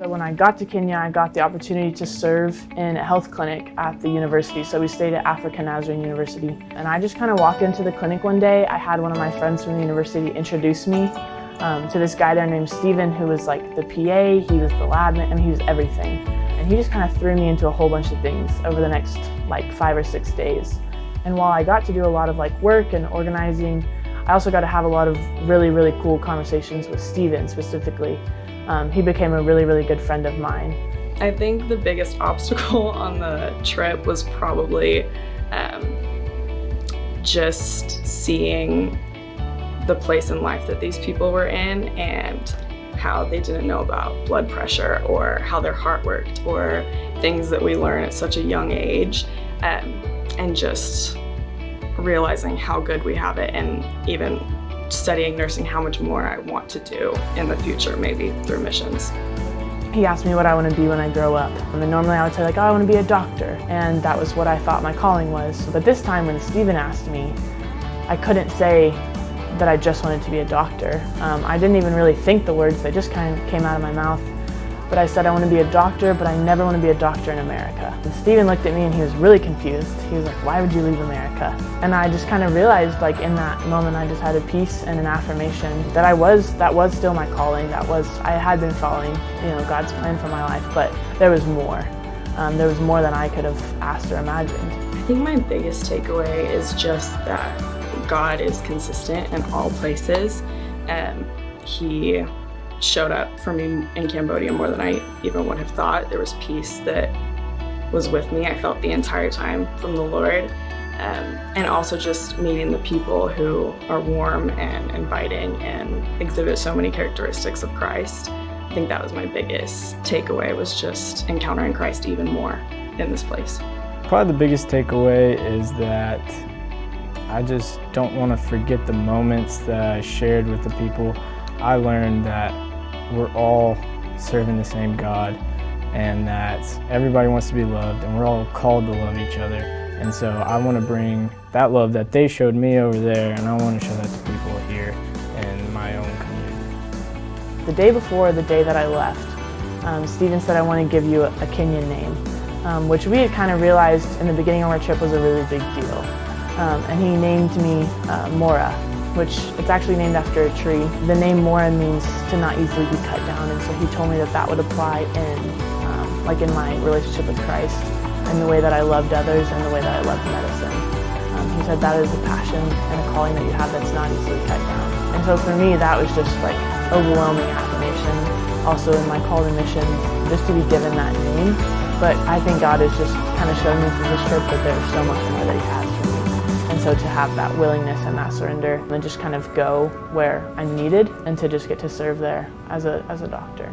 So when I got to Kenya, I got the opportunity to serve in a health clinic at the university. So we stayed at African Nazarene University. And I just kind of walked into the clinic one day. I had one of my friends from the university introduce me to this guy there named Steven, who was like the PA, he was the lab man, he was everything. And he just kind of threw me into a whole bunch of things over the next like 5 or 6 days. And while I got to do a lot of like work and organizing, I also got to have a lot of really, really cool conversations with Steven specifically. He became a really, really good friend of mine. I think the biggest obstacle on the trip was probably just seeing the place in life that these people were in and how they didn't know about blood pressure or how their heart worked or things that we learn at such a young age, and just realizing how good we have it, and even studying nursing, how much more I want to do in the future, maybe through missions. He asked me what I want to be when I grow up. And normally I would say like, oh, I want to be a doctor. And that was what I thought my calling was. But this time when Steven asked me, I couldn't say that I just wanted to be a doctor. I didn't even really think the words, they just kind of came out of my mouth. But I said I want to be a doctor, but I never want to be a doctor in America. And Steven looked at me and he was really confused. He was like, why would you leave America? And I just kind of realized, like in that moment, I just had a peace and an affirmation that that was still my calling. I had been following, God's plan for my life, but there was more. There was more than I could have asked or imagined. I think my biggest takeaway is just that God is consistent in all places. He showed up for me in Cambodia more than I even would have thought. There was peace that was with me, I felt the entire time from the Lord. And also just meeting the people who are warm and inviting and exhibit so many characteristics of Christ. I think that was my biggest takeaway, was just encountering Christ even more in this place. Probably the biggest takeaway is that I just don't want to forget the moments that I shared with the people. I learned that we're all serving the same God, and that everybody wants to be loved, and we're all called to love each other. And so I want to bring that love that they showed me over there, and I want to show that to people here in my own community. The day before the day that I left, Steven said, I want to give you a Kenyan name, which we had kind of realized in the beginning of our trip was a really big deal. And he named me Mora, which it's actually named after a tree. The name Mora means to not easily be cut down, and so he told me that would apply in my relationship with Christ, and the way that I loved others and the way that I loved medicine. He said that is a passion and a calling that you have that's not easily cut down. And so for me, that was just like overwhelming affirmation. Also in my call to missions, just to be given that name. But I think God has just kind of shown me through this trip that there's so much more that He has for me. And so to have that willingness and that surrender, and just kind of go where I'm needed, and to just get to serve there as a doctor.